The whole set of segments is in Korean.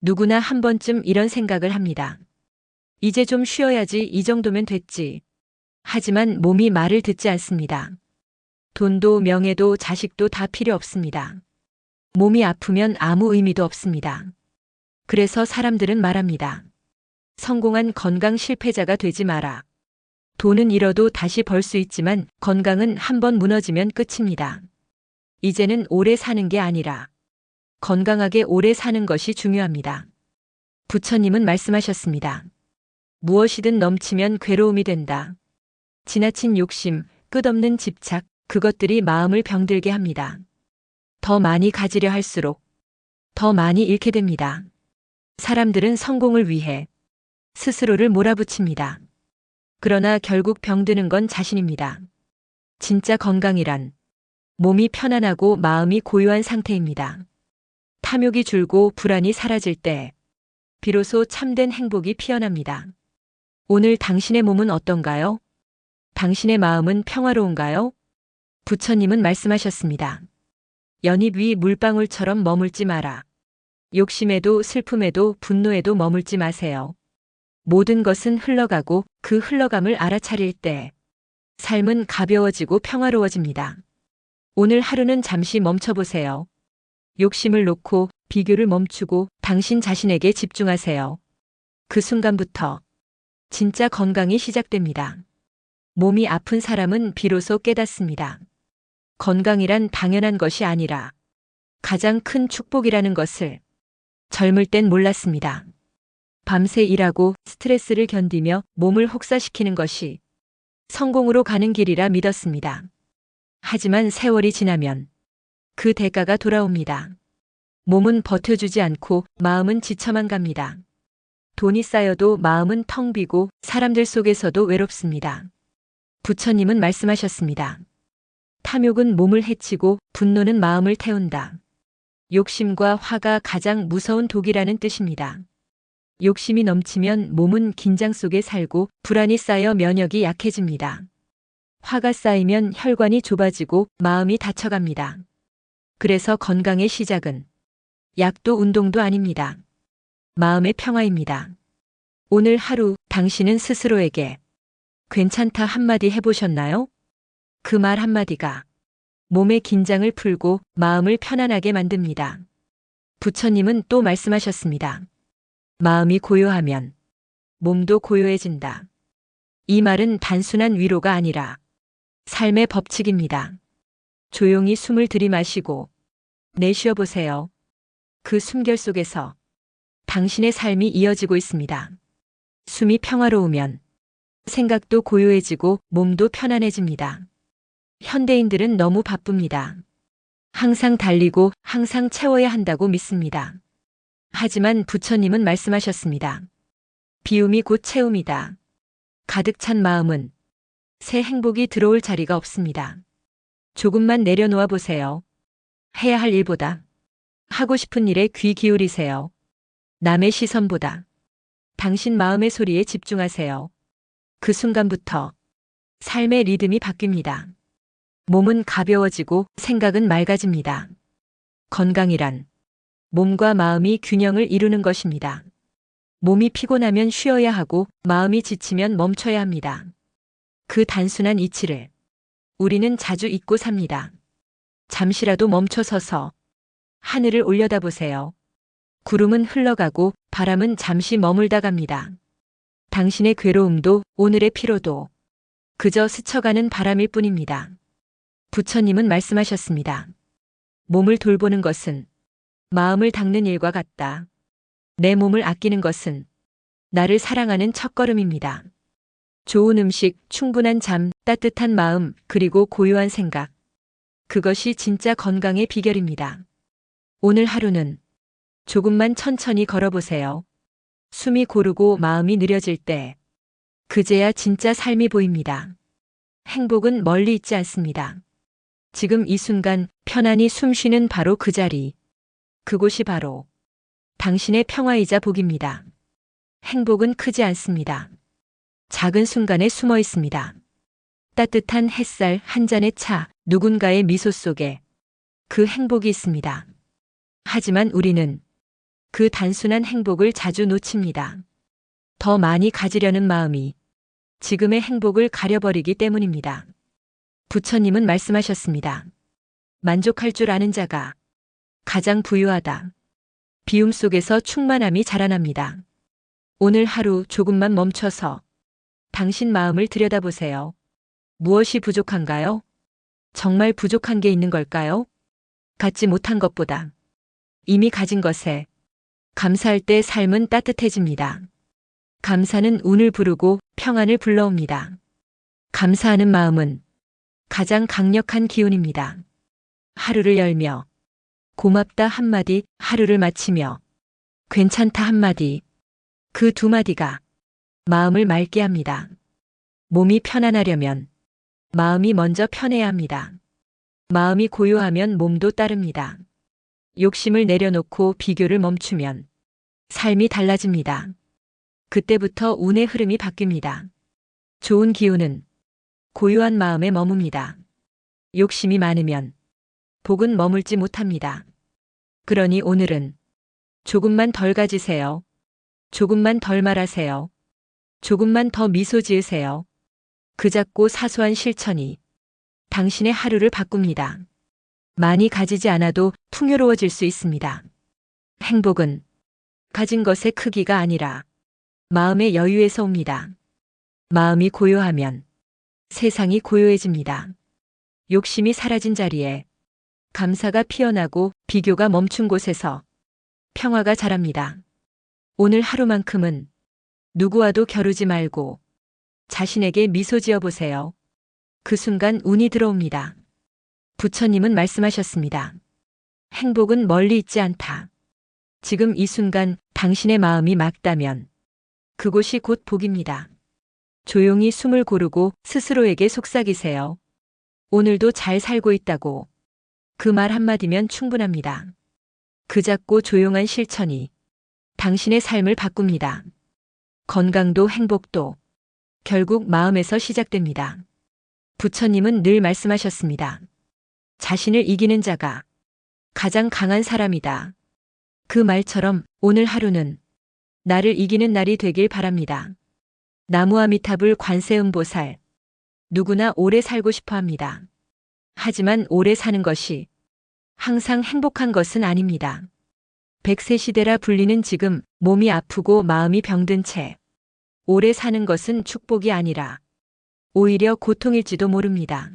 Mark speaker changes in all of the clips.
Speaker 1: 누구나 한 번쯤 이런 생각을 합니다. 이제 좀 쉬어야지, 이 정도면 됐지. 하지만 몸이 말을 듣지 않습니다. 돈도 명예도 자식도 다 필요 없습니다. 몸이 아프면 아무 의미도 없습니다. 그래서 사람들은 말합니다. 성공한 건강 실패자가 되지 마라. 돈은 잃어도 다시 벌 수 있지만 건강은 한 번 무너지면 끝입니다. 이제는 오래 사는 게 아니라 건강하게 오래 사는 것이 중요합니다. 부처님은 말씀하셨습니다. 무엇이든 넘치면 괴로움이 된다. 지나친 욕심, 끝없는 집착, 그것들이 마음을 병들게 합니다. 더 많이 가지려 할수록 더 많이 잃게 됩니다. 사람들은 성공을 위해 스스로를 몰아붙입니다. 그러나 결국 병드는 건 자신입니다. 진짜 건강이란 몸이 편안하고 마음이 고요한 상태입니다. 탐욕이 줄고 불안이 사라질 때 비로소 참된 행복이 피어납니다. 오늘 당신의 몸은 어떤가요? 당신의 마음은 평화로운가요? 부처님은 말씀하셨습니다. 연잎 위 물방울처럼 머물지 마라. 욕심에도 슬픔에도 분노에도 머물지 마세요. 모든 것은 흘러가고 그 흘러감을 알아차릴 때 삶은 가벼워지고 평화로워집니다. 오늘 하루는 잠시 멈춰보세요. 욕심을 놓고 비교를 멈추고 당신 자신에게 집중하세요. 그 순간부터 진짜 건강이 시작됩니다. 몸이 아픈 사람은 비로소 깨닫습니다. 건강이란 당연한 것이 아니라 가장 큰 축복이라는 것을 젊을 땐 몰랐습니다. 밤새 일하고 스트레스를 견디며 몸을 혹사시키는 것이 성공으로 가는 길이라 믿었습니다. 하지만 세월이 지나면 그 대가가 돌아옵니다. 몸은 버텨주지 않고 마음은 지쳐만 갑니다. 돈이 쌓여도 마음은 텅 비고 사람들 속에서도 외롭습니다. 부처님은 말씀하셨습니다. 탐욕은 몸을 해치고 분노는 마음을 태운다. 욕심과 화가 가장 무서운 독이라는 뜻입니다. 욕심이 넘치면 몸은 긴장 속에 살고 불안이 쌓여 면역이 약해집니다. 화가 쌓이면 혈관이 좁아지고 마음이 다쳐갑니다. 그래서 건강의 시작은 약도 운동도 아닙니다. 마음의 평화입니다. 오늘 하루 당신은 스스로에게 괜찮다 한마디 해보셨나요? 그 말 한마디가 몸의 긴장을 풀고 마음을 편안하게 만듭니다. 부처님은 또 말씀하셨습니다. 마음이 고요하면 몸도 고요해진다. 이 말은 단순한 위로가 아니라 삶의 법칙입니다. 조용히 숨을 들이마시고 내쉬어 보세요. 그 숨결 속에서 당신의 삶이 이어지고 있습니다. 숨이 평화로우면 생각도 고요해지고 몸도 편안해집니다. 현대인들은 너무 바쁩니다. 항상 달리고 항상 채워야 한다고 믿습니다. 하지만 부처님은 말씀하셨습니다. 비움이 곧 채움이다. 가득 찬 마음은 새 행복이 들어올 자리가 없습니다. 조금만 내려놓아 보세요. 해야 할 일보다 하고 싶은 일에 귀 기울이세요. 남의 시선보다 당신 마음의 소리에 집중하세요. 그 순간부터 삶의 리듬이 바뀝니다. 몸은 가벼워지고 생각은 맑아집니다. 건강이란 몸과 마음이 균형을 이루는 것입니다. 몸이 피곤하면 쉬어야 하고 마음이 지치면 멈춰야 합니다. 그 단순한 이치를 우리는 자주 잊고 삽니다. 잠시라도 멈춰서서 하늘을 올려다보세요. 구름은 흘러가고 바람은 잠시 머물다 갑니다. 당신의 괴로움도 오늘의 피로도 그저 스쳐가는 바람일 뿐입니다. 부처님은 말씀하셨습니다. 몸을 돌보는 것은 마음을 닦는 일과 같다. 내 몸을 아끼는 것은 나를 사랑하는 첫걸음입니다. 좋은 음식, 충분한 잠, 따뜻한 마음, 그리고 고요한 생각. 그것이 진짜 건강의 비결입니다. 오늘 하루는 조금만 천천히 걸어보세요. 숨이 고르고 마음이 느려질 때 그제야 진짜 삶이 보입니다. 행복은 멀리 있지 않습니다. 지금 이 순간 편안히 숨 쉬는 바로 그 자리. 그곳이 바로 당신의 평화이자 복입니다. 행복은 크지 않습니다. 작은 순간에 숨어 있습니다. 따뜻한 햇살, 한 잔의 차, 누군가의 미소 속에 그 행복이 있습니다. 하지만 우리는 그 단순한 행복을 자주 놓칩니다. 더 많이 가지려는 마음이 지금의 행복을 가려버리기 때문입니다. 부처님은 말씀하셨습니다. 만족할 줄 아는 자가 가장 부유하다. 비움 속에서 충만함이 자라납니다. 오늘 하루 조금만 멈춰서 당신 마음을 들여다보세요. 무엇이 부족한가요? 정말 부족한 게 있는 걸까요? 갖지 못한 것보다 이미 가진 것에 감사할 때 삶은 따뜻해집니다. 감사는 운을 부르고 평안을 불러옵니다. 감사하는 마음은 가장 강력한 기운입니다. 하루를 열며 고맙다 한마디, 하루를 마치며 괜찮다 한마디, 그 두 마디가 마음을 맑게 합니다. 몸이 편안하려면 마음이 먼저 편해야 합니다. 마음이 고요하면 몸도 따릅니다. 욕심을 내려놓고 비교를 멈추면 삶이 달라집니다. 그때부터 운의 흐름이 바뀝니다. 좋은 기운은 고요한 마음에 머뭅니다. 욕심이 많으면 복은 머물지 못합니다. 그러니 오늘은 조금만 덜 가지세요. 조금만 덜 말하세요. 조금만 더 미소 지으세요. 그 작고 사소한 실천이 당신의 하루를 바꿉니다. 많이 가지지 않아도 풍요로워질 수 있습니다. 행복은 가진 것의 크기가 아니라 마음의 여유에서 옵니다. 마음이 고요하면 세상이 고요해집니다. 욕심이 사라진 자리에 감사가 피어나고 비교가 멈춘 곳에서 평화가 자랍니다. 오늘 하루만큼은 누구와도 겨루지 말고 자신에게 미소 지어 보세요. 그 순간 운이 들어옵니다. 부처님은 말씀하셨습니다. 행복은 멀리 있지 않다. 지금 이 순간 당신의 마음이 맑다면 그곳이 곧 복입니다. 조용히 숨을 고르고 스스로에게 속삭이세요. 오늘도 잘 살고 있다고. 그 말 한마디면 충분합니다. 그 작고 조용한 실천이 당신의 삶을 바꿉니다. 건강도 행복도 결국 마음에서 시작됩니다. 부처님은 늘 말씀하셨습니다. 자신을 이기는 자가 가장 강한 사람이다. 그 말처럼 오늘 하루는 나를 이기는 날이 되길 바랍니다. 나무아미타불 관세음보살. 누구나 오래 살고 싶어 합니다. 하지만 오래 사는 것이 항상 행복한 것은 아닙니다. 100세 시대라 불리는 지금 몸이 아프고 마음이 병든 채 오래 사는 것은 축복이 아니라 오히려 고통일지도 모릅니다.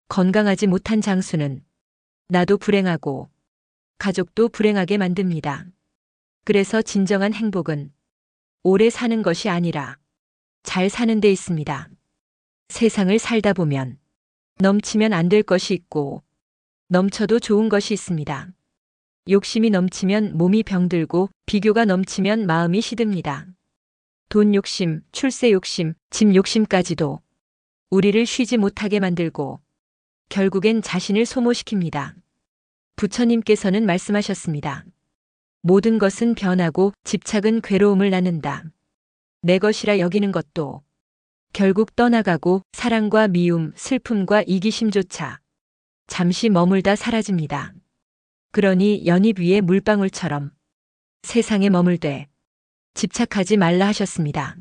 Speaker 1: 건강하지 못한 장수는 나도 불행하고 가족도 불행하게 만듭니다. 그래서 진정한 행복은 오래 사는 것이 아니라 잘 사는 데 있습니다. 세상을 살다 보면 넘치면 안 될 것이 있고 넘쳐도 좋은 것이 있습니다. 욕심이 넘치면 몸이 병들고 비교가 넘치면 마음이 시듭니다. 돈 욕심, 출세 욕심, 집 욕심까지도 우리를 쉬지 못하게 만들고 결국엔 자신을 소모시킵니다. 부처님께서는 말씀하셨습니다. 모든 것은 변하고 집착은 괴로움을 낳는다. 내 것이라 여기는 것도 결국 떠나가고 사랑과 미움, 슬픔과 이기심조차 잠시 머물다 사라집니다. 그러니 연잎 위의 물방울처럼 세상에 머물되 집착하지 말라 하셨습니다.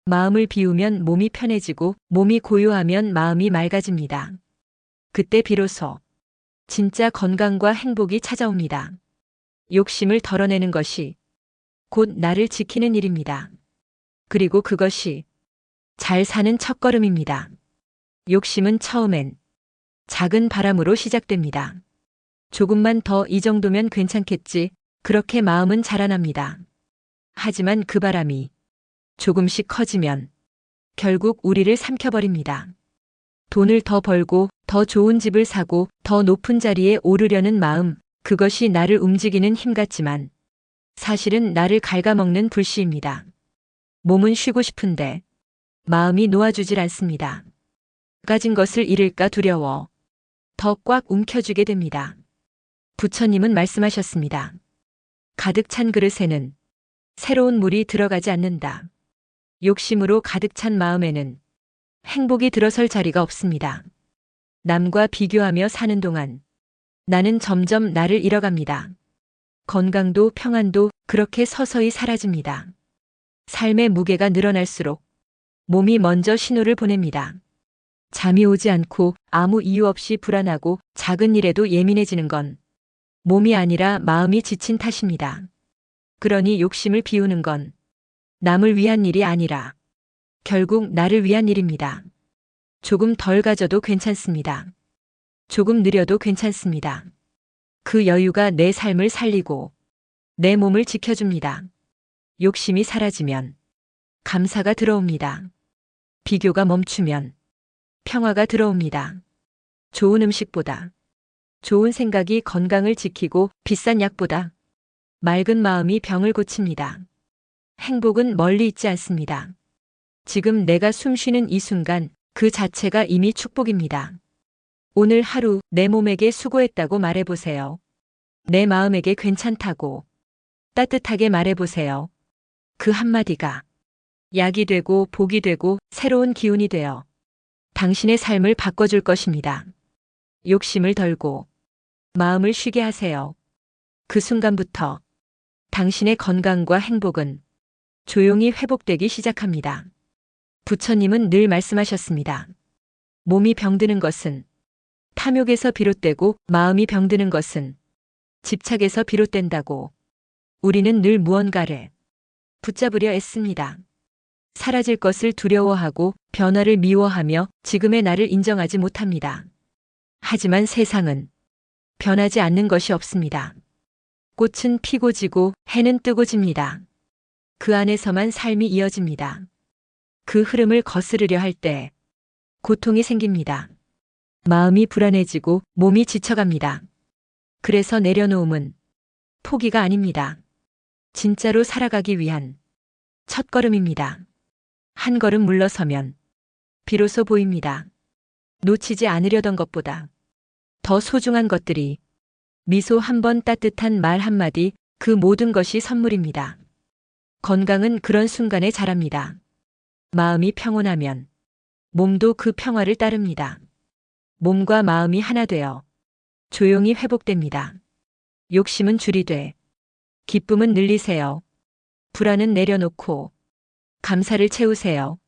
Speaker 1: 마음을 비우면 몸이 편해지고 몸이 고요하면 마음이 맑아집니다. 그때 비로소 진짜 건강과 행복이 찾아옵니다. 욕심을 덜어내는 것이 곧 나를 지키는 일입니다. 그리고 그것이 잘 사는 첫걸음입니다. 욕심은 처음엔 작은 바람으로 시작됩니다. 조금만 더 이 정도면 괜찮겠지, 그렇게 마음은 자라납니다. 하지만 그 바람이 조금씩 커지면 결국 우리를 삼켜버립니다. 돈을 더 벌고 더 좋은 집을 사고 더 높은 자리에 오르려는 마음, 그것이 나를 움직이는 힘 같지만 사실은 나를 갉아먹는 불씨입니다. 몸은 쉬고 싶은데 마음이 놓아주질 않습니다. 가진 것을 잃을까 두려워 더 꽉 움켜쥐게 됩니다. 부처님은 말씀하셨습니다. 가득 찬 그릇에는 새로운 물이 들어가지 않는다. 욕심으로 가득 찬 마음에는 행복이 들어설 자리가 없습니다. 남과 비교하며 사는 동안 나는 점점 나를 잃어갑니다. 건강도 평안도 그렇게 서서히 사라집니다. 삶의 무게가 늘어날수록 몸이 먼저 신호를 보냅니다. 잠이 오지 않고 아무 이유 없이 불안하고 작은 일에도 예민해지는 건 몸이 아니라 마음이 지친 탓입니다. 그러니 욕심을 비우는 건 남을 위한 일이 아니라 결국 나를 위한 일입니다. 조금 덜 가져도 괜찮습니다. 조금 느려도 괜찮습니다. 그 여유가 내 삶을 살리고 내 몸을 지켜줍니다. 욕심이 사라지면 감사가 들어옵니다. 비교가 멈추면 평화가 들어옵니다. 좋은 음식보다 좋은 생각이 건강을 지키고 비싼 약보다 맑은 마음이 병을 고칩니다. 행복은 멀리 있지 않습니다. 지금 내가 숨 쉬는 이 순간 그 자체가 이미 축복입니다. 오늘 하루 내 몸에게 수고했다고 말해보세요. 내 마음에게 괜찮다고 따뜻하게 말해보세요. 그 한마디가 약이 되고 복이 되고 새로운 기운이 되어 당신의 삶을 바꿔줄 것입니다. 욕심을 덜고 마음을 쉬게 하세요. 그 순간부터 당신의 건강과 행복은 조용히 회복되기 시작합니다. 부처님은 늘 말씀하셨습니다. 몸이 병드는 것은 탐욕에서 비롯되고 마음이 병드는 것은 집착에서 비롯된다고. 우리는 늘 무언가를 붙잡으려 애씁니다. 사라질 것을 두려워하고 변화를 미워하며 지금의 나를 인정하지 못합니다. 하지만 세상은 변하지 않는 것이 없습니다. 꽃은 피고 지고 해는 뜨고 집니다. 그 안에서만 삶이 이어집니다. 그 흐름을 거스르려 할 때 고통이 생깁니다. 마음이 불안해지고 몸이 지쳐갑니다. 그래서 내려놓음은 포기가 아닙니다. 진짜로 살아가기 위한 첫걸음입니다. 한 걸음 물러서면 비로소 보입니다. 놓치지 않으려던 것보다 더 소중한 것들이 미소 한 번, 따뜻한 말 한마디, 그 모든 것이 선물입니다. 건강은 그런 순간에 자랍니다. 마음이 평온하면 몸도 그 평화를 따릅니다. 몸과 마음이 하나 되어 조용히 회복됩니다. 욕심은 줄이되 기쁨은 늘리세요. 불안은 내려놓고 감사를 채우세요.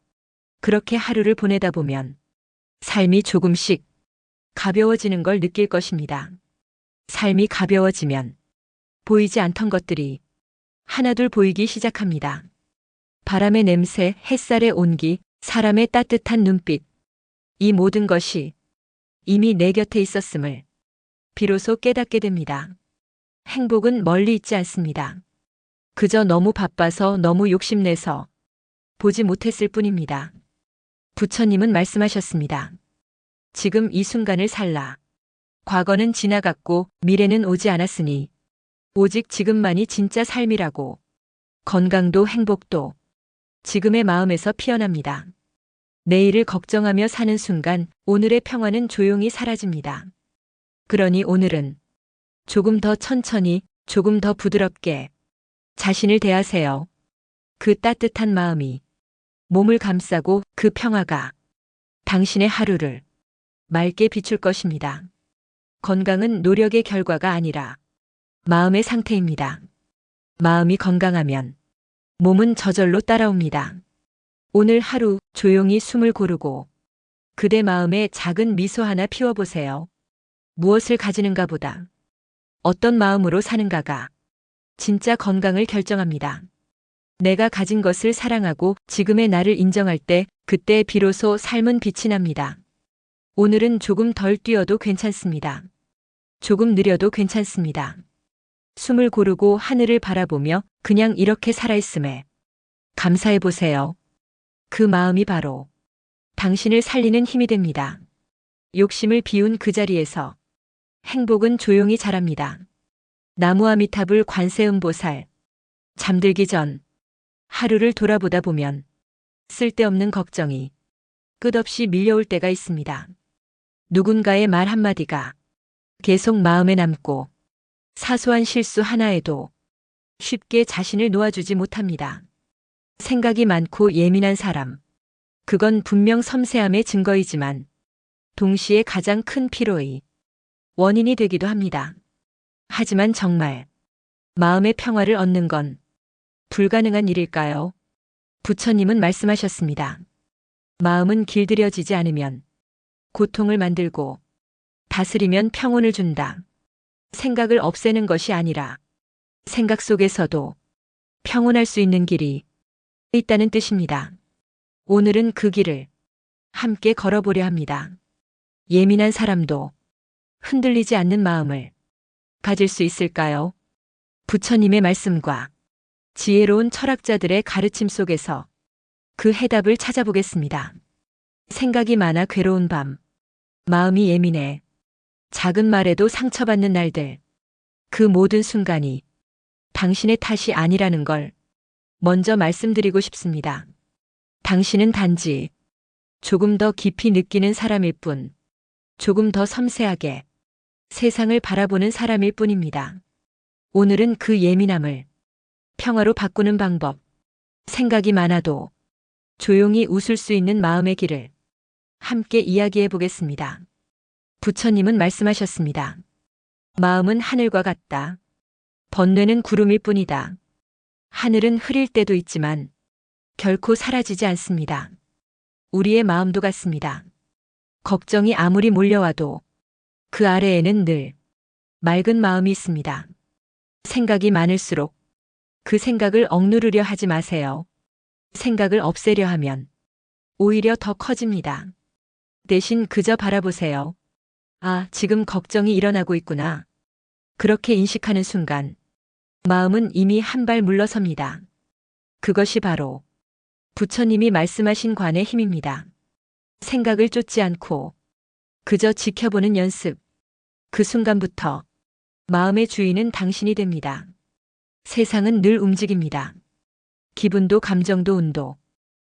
Speaker 1: 그렇게 하루를 보내다 보면 삶이 조금씩 가벼워지는 걸 느낄 것입니다. 삶이 가벼워지면 보이지 않던 것들이 하나둘 보이기 시작합니다. 바람의 냄새, 햇살의 온기, 사람의 따뜻한 눈빛, 이 모든 것이 이미 내 곁에 있었음을 비로소 깨닫게 됩니다. 행복은 멀리 있지 않습니다. 그저 너무 바빠서 너무 욕심내서 보지 못했을 뿐입니다. 부처님은 말씀하셨습니다. 지금 이 순간을 살라. 과거는 지나갔고 미래는 오지 않았으니 오직 지금만이 진짜 삶이라고. 건강도 행복도 지금의 마음에서 피어납니다. 내일을 걱정하며 사는 순간 오늘의 평화는 조용히 사라집니다. 그러니 오늘은 조금 더 천천히, 조금 더 부드럽게 자신을 대하세요. 그 따뜻한 마음이 몸을 감싸고 그 평화가 당신의 하루를 맑게 비출 것입니다. 건강은 노력의 결과가 아니라 마음의 상태입니다. 마음이 건강하면 몸은 저절로 따라옵니다. 오늘 하루 조용히 숨을 고르고 그대 마음에 작은 미소 하나 피워보세요. 무엇을 가지는가 보다 어떤 마음으로 사는가가 진짜 건강을 결정합니다. 내가 가진 것을 사랑하고 지금의 나를 인정할 때 그때 비로소 삶은 빛이 납니다. 오늘은 조금 덜 뛰어도 괜찮습니다. 조금 느려도 괜찮습니다. 숨을 고르고 하늘을 바라보며 그냥 이렇게 살아있음에 감사해 보세요. 그 마음이 바로 당신을 살리는 힘이 됩니다. 욕심을 비운 그 자리에서 행복은 조용히 자랍니다. 나무아미타불 관세음보살. 잠들기 전 하루를 돌아보다 보면 쓸데없는 걱정이 끝없이 밀려올 때가 있습니다. 누군가의 말 한마디가 계속 마음에 남고 사소한 실수 하나에도 쉽게 자신을 놓아주지 못합니다. 생각이 많고 예민한 사람. 그건 분명 섬세함의 증거이지만 동시에 가장 큰 피로의 원인이 되기도 합니다. 하지만 정말 마음의 평화를 얻는 건 불가능한 일일까요? 부처님은 말씀하셨습니다. 마음은 길들여지지 않으면 고통을 만들고 다스리면 평온을 준다. 생각을 없애는 것이 아니라 생각 속에서도 평온할 수 있는 길이 있다는 뜻입니다. 오늘은 그 길을 함께 걸어보려 합니다. 예민한 사람도 흔들리지 않는 마음을 가질 수 있을까요? 부처님의 말씀과 지혜로운 철학자들의 가르침 속에서 그 해답을 찾아보겠습니다. 생각이 많아 괴로운 밤, 마음이 예민해 작은 말에도 상처받는 날들, 그 모든 순간이 당신의 탓이 아니라는 걸 먼저 말씀드리고 싶습니다. 당신은 단지 조금 더 깊이 느끼는 사람일 뿐, 조금 더 섬세하게 세상을 바라보는 사람일 뿐입니다. 오늘은 그 예민함을 평화로 바꾸는 방법, 생각이 많아도 조용히 웃을 수 있는 마음의 길을 함께 이야기해 보겠습니다. 부처님은 말씀하셨습니다. 마음은 하늘과 같다. 번뇌는 구름일 뿐이다. 하늘은 흐릴 때도 있지만 결코 사라지지 않습니다. 우리의 마음도 같습니다. 걱정이 아무리 몰려와도 그 아래에는 늘 맑은 마음이 있습니다. 생각이 많을수록 그 생각을 억누르려 하지 마세요. 생각을 없애려 하면 오히려 더 커집니다. 대신 그저 바라보세요. 아, 지금 걱정이 일어나고 있구나. 그렇게 인식하는 순간 마음은 이미 한 발 물러섭니다. 그것이 바로 부처님이 말씀하신 관의 힘입니다. 생각을 쫓지 않고 그저 지켜보는 연습. 그 순간부터 마음의 주인은 당신이 됩니다. 세상은 늘 움직입니다. 기분도 감정도 운도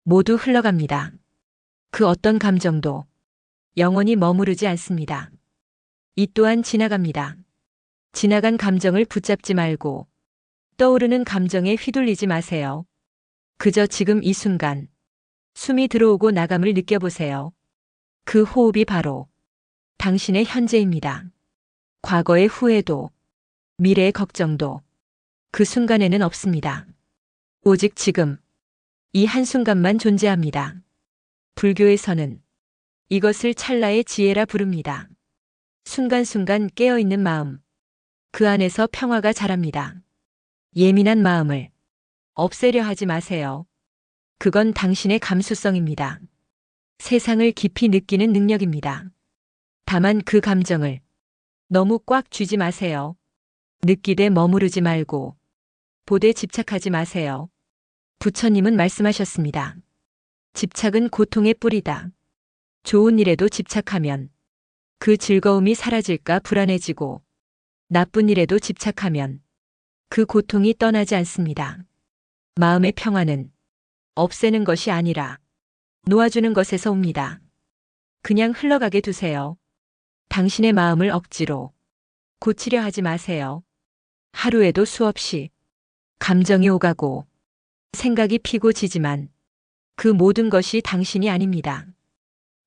Speaker 1: 모두 흘러갑니다. 그 어떤 감정도 영원히 머무르지 않습니다. 이 또한 지나갑니다. 지나간 감정을 붙잡지 말고 떠오르는 감정에 휘둘리지 마세요. 그저 지금 이 순간 숨이 들어오고 나감을 느껴보세요. 그 호흡이 바로 당신의 현재입니다. 과거의 후회도 미래의 걱정도 그 순간에는 없습니다. 오직 지금 이 한순간만 존재합니다. 불교에서는 이것을 찰나의 지혜라 부릅니다. 순간순간 깨어있는 마음, 그 안에서 평화가 자랍니다. 예민한 마음을 없애려 하지 마세요. 그건 당신의 감수성입니다. 세상을 깊이 느끼는 능력입니다. 다만 그 감정을 너무 꽉 쥐지 마세요. 느끼되 머무르지 말고 보되 집착하지 마세요. 부처님은 말씀하셨습니다. 집착은 고통의 뿌리다. 좋은 일에도 집착하면 그 즐거움이 사라질까 불안해지고 나쁜 일에도 집착하면 그 고통이 떠나지 않습니다. 마음의 평화는 없애는 것이 아니라 놓아주는 것에서 옵니다. 그냥 흘러가게 두세요. 당신의 마음을 억지로 고치려 하지 마세요. 하루에도 수없이 감정이 오가고 생각이 피고 지지만 그 모든 것이 당신이 아닙니다.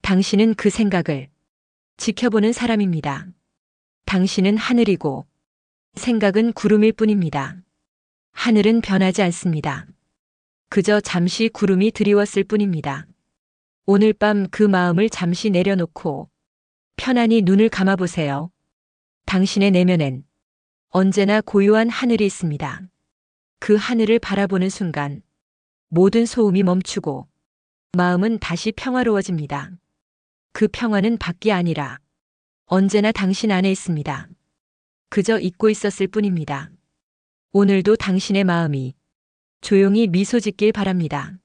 Speaker 1: 당신은 그 생각을 지켜보는 사람입니다. 당신은 하늘이고 생각은 구름일 뿐입니다. 하늘은 변하지 않습니다. 그저 잠시 구름이 드리웠을 뿐입니다. 오늘 밤 그 마음을 잠시 내려놓고 편안히 눈을 감아보세요. 당신의 내면엔 언제나 고요한 하늘이 있습니다. 그 하늘을 바라보는 순간 모든 소음이 멈추고 마음은 다시 평화로워집니다. 그 평화는 밖이 아니라 언제나 당신 안에 있습니다. 그저 잊고 있었을 뿐입니다. 오늘도 당신의 마음이 조용히 미소 짓길 바랍니다.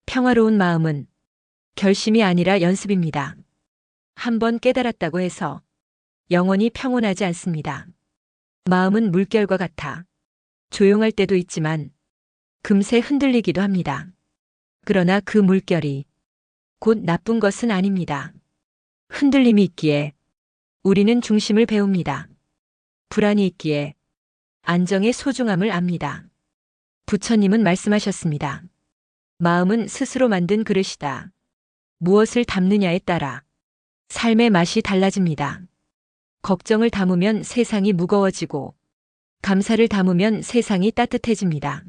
Speaker 1: 평화로운 마음은 결심이 아니라 연습입니다. 한번 깨달았다고 해서 영원히 평온하지 않습니다. 마음은 물결과 같아 조용할 때도 있지만 금세 흔들리기도 합니다. 그러나 그 물결이 곧 나쁜 것은 아닙니다. 흔들림이 있기에 우리는 중심을 배웁니다. 불안이 있기에 안정의 소중함을 압니다. 부처님은 말씀하셨습니다. 마음은 스스로 만든 그릇이다. 무엇을 담느냐에 따라 삶의 맛이 달라집니다. 걱정을 담으면 세상이 무거워지고 감사를 담으면 세상이 따뜻해집니다.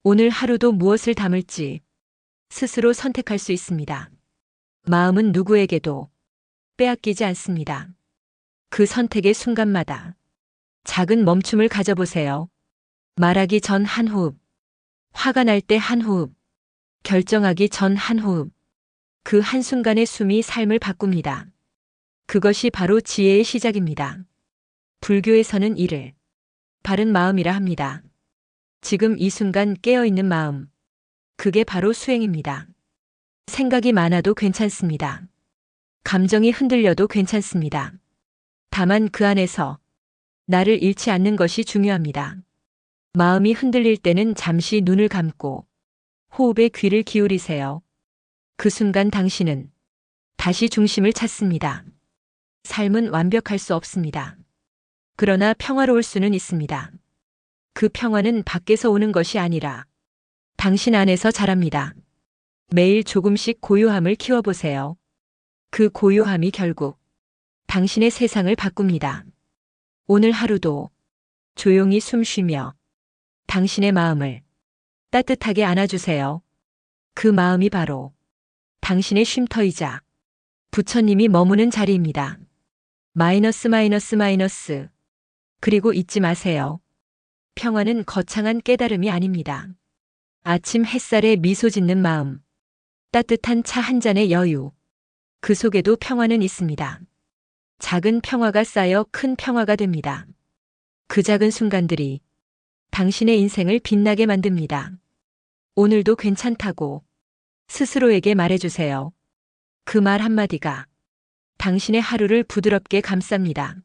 Speaker 1: 오늘 하루도 무엇을 담을지 스스로 선택할 수 있습니다. 마음은 누구에게도 빼앗기지 않습니다. 그 선택의 순간마다 작은 멈춤을 가져보세요. 말하기 전 한 호흡, 화가 날 때 한 호흡, 결정하기 전 한 호흡. 그 한순간의 숨이 삶을 바꿉니다. 그것이 바로 지혜의 시작입니다. 불교에서는 이를 바른 마음이라 합니다. 지금 이 순간 깨어있는 마음, 그게 바로 수행입니다. 생각이 많아도 괜찮습니다. 감정이 흔들려도 괜찮습니다. 다만 그 안에서 나를 잃지 않는 것이 중요합니다. 마음이 흔들릴 때는 잠시 눈을 감고 호흡에 귀를 기울이세요. 그 순간 당신은 다시 중심을 찾습니다. 삶은 완벽할 수 없습니다. 그러나 평화로울 수는 있습니다. 그 평화는 밖에서 오는 것이 아니라 당신 안에서 자랍니다. 매일 조금씩 고요함을 키워보세요. 그 고요함이 결국 당신의 세상을 바꿉니다. 오늘 하루도 조용히 숨 쉬며 당신의 마음을 따뜻하게 안아주세요. 그 마음이 바로 당신의 쉼터이자 부처님이 머무는 자리입니다. 마이너스 마이너스 마이너스. 그리고 잊지 마세요. 평화는 거창한 깨달음이 아닙니다. 아침 햇살에 미소 짓는 마음, 따뜻한 차 한 잔의 여유, 그 속에도 평화는 있습니다. 작은 평화가 쌓여 큰 평화가 됩니다. 그 작은 순간들이 당신의 인생을 빛나게 만듭니다. 오늘도 괜찮다고 스스로에게 말해주세요. 그 말 한마디가 당신의 하루를 부드럽게 감쌉니다.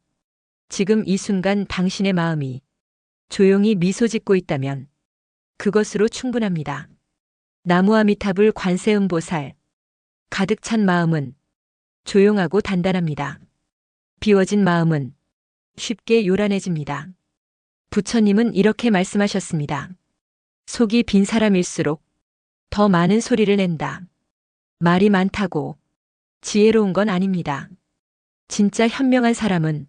Speaker 1: 지금 이 순간 당신의 마음이 조용히 미소 짓고 있다면 그것으로 충분합니다. 나무아미타불 관세음보살. 가득 찬 마음은 조용하고 단단합니다. 비워진 마음은 쉽게 요란해집니다. 부처님은 이렇게 말씀하셨습니다. 속이 빈 사람일수록 더 많은 소리를 낸다. 말이 많다고 지혜로운 건 아닙니다. 진짜 현명한 사람은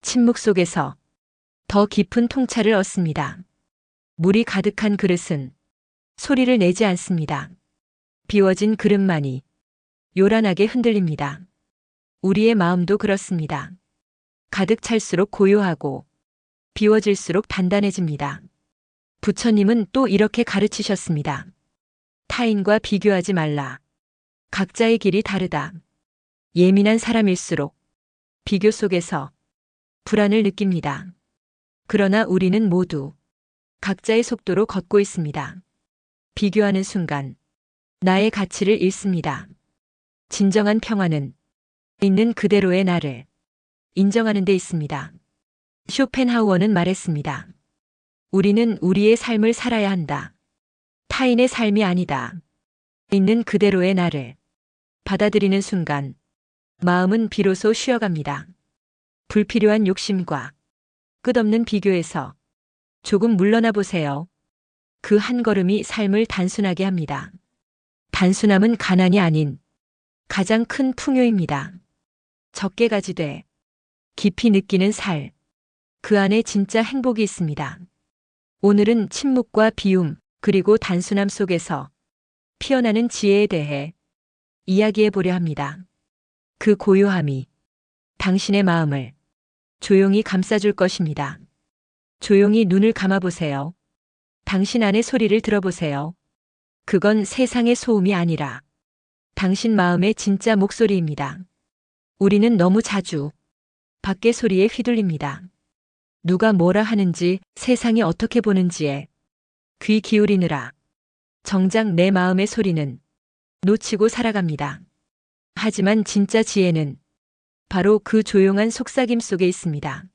Speaker 1: 침묵 속에서 더 깊은 통찰을 얻습니다. 물이 가득한 그릇은 소리를 내지 않습니다. 비워진 그릇만이 요란하게 흔들립니다. 우리의 마음도 그렇습니다. 가득 찰수록 고요하고 비워질수록 단단해집니다. 부처님은 또 이렇게 가르치셨습니다. 타인과 비교하지 말라. 각자의 길이 다르다. 예민한 사람일수록 비교 속에서 불안을 느낍니다. 그러나 우리는 모두 각자의 속도로 걷고 있습니다. 비교하는 순간 나의 가치를 잃습니다. 진정한 평화는 있는 그대로의 나를 인정하는 데 있습니다. 쇼펜하우어는 말했습니다. 우리는 우리의 삶을 살아야 한다. 타인의 삶이 아니다. 있는 그대로의 나를 받아들이는 순간 마음은 비로소 쉬어갑니다. 불필요한 욕심과 끝없는 비교에서 조금 물러나 보세요. 그 한 걸음이 삶을 단순하게 합니다. 단순함은 가난이 아닌 가장 큰 풍요입니다. 적게 가지되 깊이 느끼는 살, 그 안에 진짜 행복이 있습니다. 오늘은 침묵과 비움, 그리고 단순함 속에서 피어나는 지혜에 대해 이야기해 보려 합니다. 그 고요함이 당신의 마음을 조용히 감싸줄 것입니다. 조용히 눈을 감아보세요. 당신 안의 소리를 들어보세요. 그건 세상의 소음이 아니라 당신 마음의 진짜 목소리입니다. 우리는 너무 자주 밖의 소리에 휘둘립니다. 누가 뭐라 하는지, 세상이 어떻게 보는지에 귀 기울이느라 정작 내 마음의 소리는 놓치고 살아갑니다. 하지만 진짜 지혜는 바로 그 조용한 속삭임 속에 있습니다.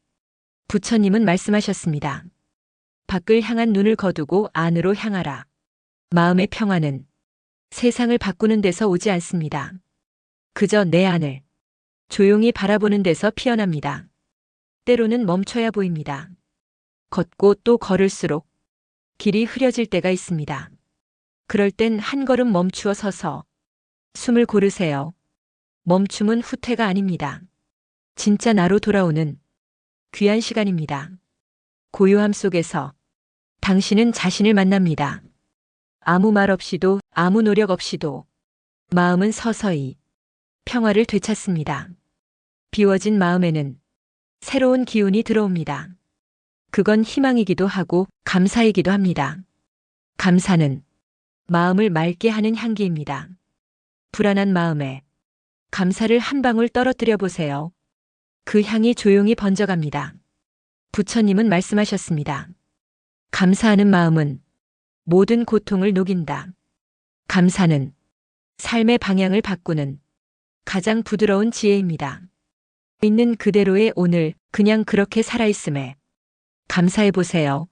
Speaker 1: 부처님은 말씀하셨습니다. 밖을 향한 눈을 거두고 안으로 향하라. 마음의 평화는 세상을 바꾸는 데서 오지 않습니다. 그저 내 안을 조용히 바라보는 데서 피어납니다. 때로는 멈춰야 보입니다. 걷고 또 걸을수록 길이 흐려질 때가 있습니다. 그럴 땐 한 걸음 멈추어 서서 숨을 고르세요. 멈춤은 후퇴가 아닙니다. 진짜 나로 돌아오는 귀한 시간입니다. 고요함 속에서 당신은 자신을 만납니다. 아무 말 없이도, 아무 노력 없이도 마음은 서서히 평화를 되찾습니다. 비워진 마음에는 새로운 기운이 들어옵니다. 그건 희망이기도 하고 감사이기도 합니다. 감사는 마음을 맑게 하는 향기입니다. 불안한 마음에 감사를 한 방울 떨어뜨려 보세요. 그 향이 조용히 번져갑니다. 부처님은 말씀하셨습니다. 감사하는 마음은 모든 고통을 녹인다. 감사는 삶의 방향을 바꾸는 가장 부드러운 지혜입니다. 있는 그대로의 오늘 그냥 그렇게 살아있음에 감사해 보세요.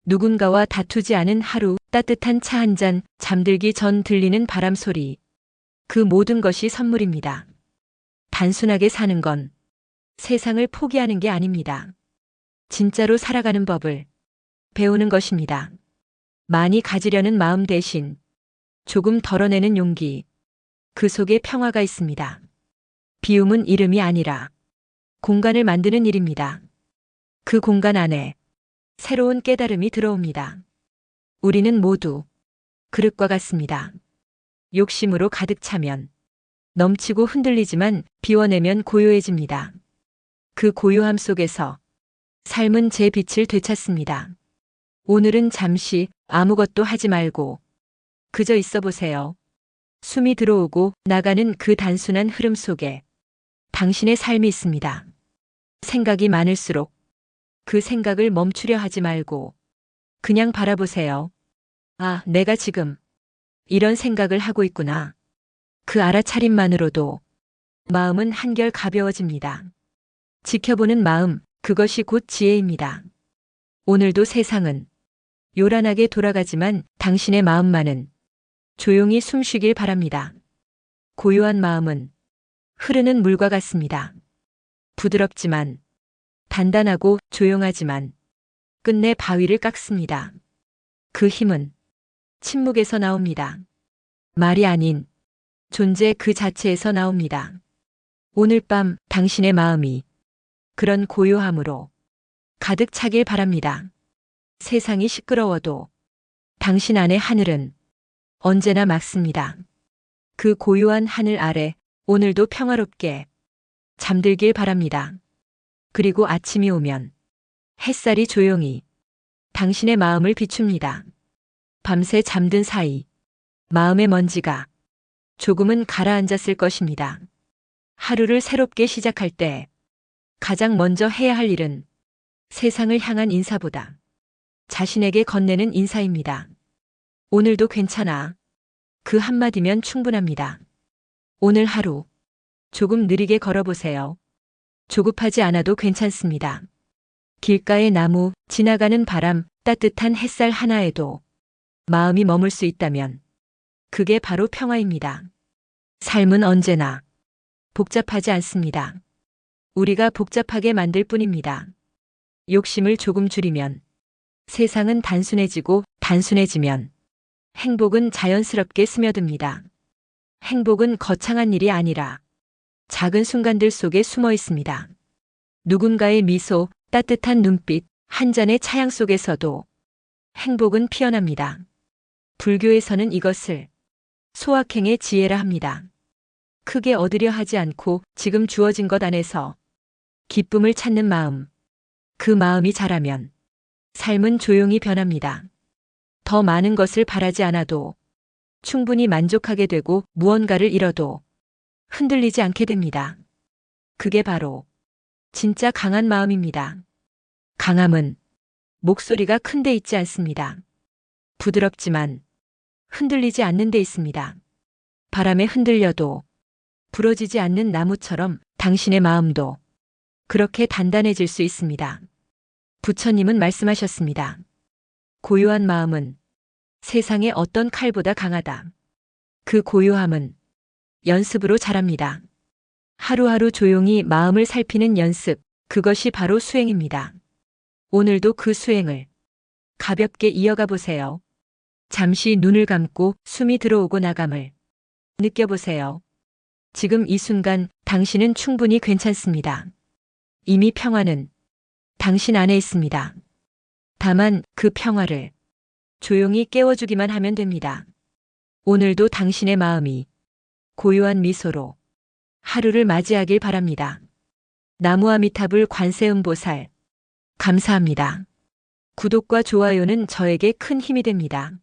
Speaker 1: 누군가와 다투지 않은 하루, 따뜻한 차 한 잔, 잠들기 전 들리는 바람 소리. 그 모든 것이 선물입니다. 단순하게 사는 건 세상을 포기하는 게 아닙니다. 진짜로 살아가는 법을 배우는 것입니다. 많이 가지려는 마음 대신 조금 덜어내는 용기. 그 속에 평화가 있습니다. 비움은 이름이 아니라 공간을 만드는 일입니다. 그 공간 안에 새로운 깨달음이 들어옵니다. 우리는 모두 그릇과 같습니다. 욕심으로 가득 차면 넘치고 흔들리지만 비워내면 고요해집니다. 그 고요함 속에서 삶은 제 빛을 되찾습니다. 오늘은 잠시 아무것도 하지 말고 그저 있어 보세요. 숨이 들어오고 나가는 그 단순한 흐름 속에 당신의 삶이 있습니다. 생각이 많을수록 그 생각을 멈추려 하지 말고 그냥 바라보세요. 아, 내가 지금 이런 생각을 하고 있구나. 그 알아차림만으로도 마음은 한결 가벼워집니다. 지켜보는 마음, 그것이 곧 지혜입니다. 오늘도 세상은 요란하게 돌아가지만 당신의 마음만은 조용히 숨쉬길 바랍니다. 고요한 마음은 흐르는 물과 같습니다. 부드럽지만 단단하고 조용하지만 끝내 바위를 깎습니다. 그 힘은 침묵에서 나옵니다. 말이 아닌 존재 그 자체에서 나옵니다. 오늘 밤 당신의 마음이 그런 고요함으로 가득 차길 바랍니다. 세상이 시끄러워도 당신 안의 하늘은 언제나 맑습니다. 그 고요한 하늘 아래 오늘도 평화롭게 잠들길 바랍니다. 그리고 아침이 오면 햇살이 조용히 당신의 마음을 비춥니다. 밤새 잠든 사이 마음의 먼지가 조금은 가라앉았을 것입니다. 하루를 새롭게 시작할 때 가장 먼저 해야 할 일은 세상을 향한 인사보다 자신에게 건네는 인사입니다. 오늘도 괜찮아. 그 한마디면 충분합니다. 오늘 하루 조금 느리게 걸어보세요. 조급하지 않아도 괜찮습니다. 길가의 나무, 지나가는 바람, 따뜻한 햇살 하나에도 마음이 머물 수 있다면 그게 바로 평화입니다. 삶은 언제나 복잡하지 않습니다. 우리가 복잡하게 만들 뿐입니다. 욕심을 조금 줄이면 세상은 단순해지고 단순해지면 행복은 자연스럽게 스며듭니다. 행복은 거창한 일이 아니라 작은 순간들 속에 숨어 있습니다. 누군가의 미소, 따뜻한 눈빛, 한 잔의 차향 속에서도 행복은 피어납니다. 불교에서는 이것을 소확행의 지혜라 합니다. 크게 얻으려 하지 않고 지금 주어진 것 안에서 기쁨을 찾는 마음. 그 마음이 자라면 삶은 조용히 변합니다. 더 많은 것을 바라지 않아도 충분히 만족하게 되고 무언가를 잃어도 흔들리지 않게 됩니다. 그게 바로 진짜 강한 마음입니다. 강함은 목소리가 큰 데 있지 않습니다. 부드럽지만 흔들리지 않는 데 있습니다. 바람에 흔들려도 부러지지 않는 나무처럼 당신의 마음도 그렇게 단단해질 수 있습니다. 부처님은 말씀하셨습니다. 고요한 마음은 세상의 어떤 칼보다 강하다. 그 고요함은 연습으로 자랍니다. 하루하루 조용히 마음을 살피는 연습, 그것이 바로 수행입니다. 오늘도 그 수행을 가볍게 이어가 보세요. 잠시 눈을 감고 숨이 들어오고 나감을 느껴보세요. 지금 이 순간 당신은 충분히 괜찮습니다. 이미 평화는 당신 안에 있습니다. 다만 그 평화를 조용히 깨워주기만 하면 됩니다. 오늘도 당신의 마음이 고요한 미소로 하루를 맞이하길 바랍니다. 나무아미타불 관세음보살 감사합니다. 구독과 좋아요는 저에게 큰 힘이 됩니다.